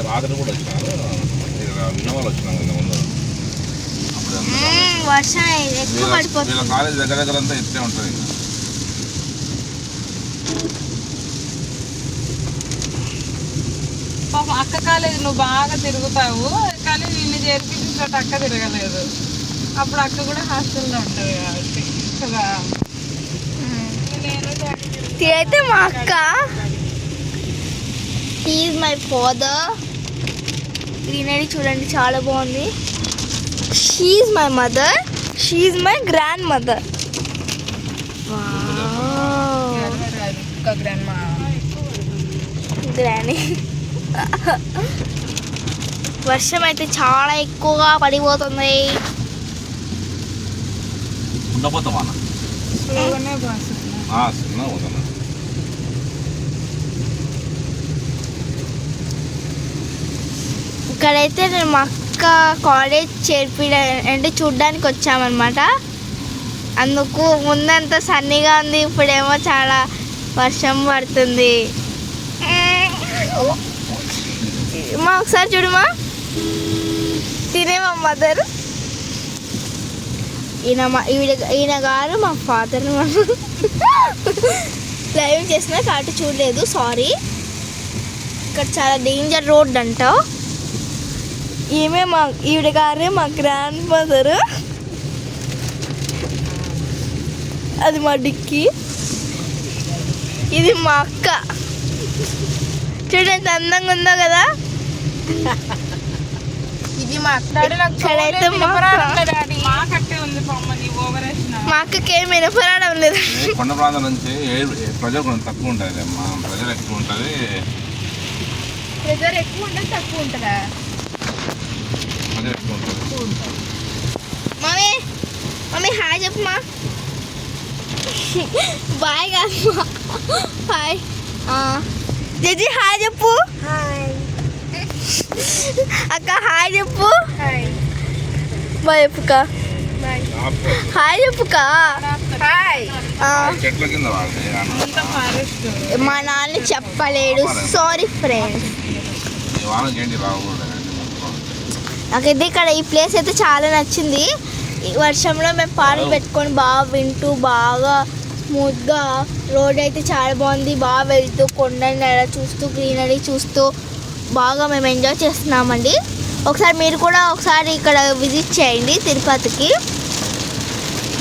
రాత్రి కూడా వచ్చినారు, వినవాళ్ళు వచ్చినారు ముందు. వర్షం ఎక్కువ పడిపోతుంది. కాలేజ్ దగ్గర దగ్గర అంతా ఎత్తే ఉంటుంది. పాపం అక్క కాలేజ్ నువ్వు బాగా తిరుగుతావు, కానీ నిన్ను చేర్పించిన చోట అక్క తిరగలేదు. అప్పుడు అక్క కూడా హాస్టల్లో ఉంటుంది కాబట్టి కదా. అయితే మా అక్క ఈజ్ మై ఫాదర్. గ్రీనరీ చూడండి చాలా బాగుంది. She my mother, she my grandmother. Granny. వర్షం అయితే చాలా ఎక్కువగా పడిపోతుంది. ఇక్కడైతే నేను మా అక్క కాలేజ్ అంటే చూడ్డానికి వచ్చామన్నమాట. అందుకు ముందంతా సన్నీగా ఉంది, ఇప్పుడేమో చాలా వర్షం పడుతుంది. మా ఒకసారి చూడమా, తినేమా మదర్. ఈయన గారు మా ఫాదర్. లైవ్ చేసిన కాబట్టి చూడలేదు, సారీ. ఇక్కడ చాలా డేంజర్ రోడ్ అంట. ఈవిడ గారే మా గ్రాండ్ మదర్. అది మా డిక్కీ. ఇది మా అక్క. చూడండి ఎంత అందంగా ఉందో కదా. ఇది మా అక్కకి ఏం వినపడడం లేదు. కొండ ప్రాంతం నుంచి ప్రజలు కొంచెం తక్కువ ఉంటుంది అమ్మా, ప్రజలు ఎక్కువ ఉంటుంది. ప్రెజర్ ఎక్కువ ఉంటుంది, తక్కువ ఉంటుందా? ప్రజలు ఎక్కువ ఉంటుంది. మమ్మీ మమ్మీ హాయ్ చెప్పమా. బాయ్ కాదమ్మా, హాయ్. జడ్జి హాయ్ చెప్పు. అక్క హాయ్ చెప్పు. బాయ్ చెప్పుక. హాయ్ చెప్పుక. మా నాన్న చెప్పలేడు, సారీ ఫ్రెండ్స్. నాకైతే ఇక్కడ ఈ ప్లేస్ అయితే చాలా నచ్చింది. ఈ వర్షంలో మేము పాటలు పెట్టుకొని బాగా వింటూ, బాగా స్మూత్గా, రోడ్ అయితే చాలా బాగుంది. బాగా వెళ్తూ కొండని అలా చూస్తూ, గ్రీనరీ చూస్తూ బాగా మేము ఎంజాయ్ చేస్తున్నామండి. ఒకసారి మీరు కూడా ఒకసారి ఇక్కడ విజిట్ చేయండి తిరుపతికి.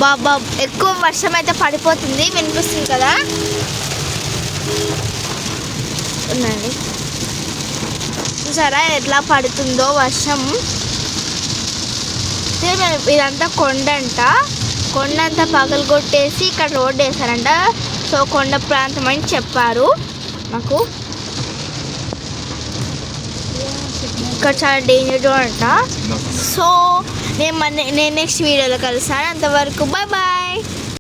బాబా ఎక్కువ వర్షం అయితే పడిపోతుంది, వినిపిస్తుంది కదా. ఉండండి, చూసారా ఎట్లా పడుతుందో వర్షం. ఇదంతా కొండ అంట. కొండ అంతా పగలగొట్టేసి ఇక్కడ రోడ్డు వేసారంట. సో కొండ ప్రాంతం అని చెప్పారు నాకు. ఇక్కడ చాలా డేంజర్ అంట. సో నేను నెక్స్ట్ వీడియోలో కలుస్తాను. అంతవరకు బాయ్ బాయ్.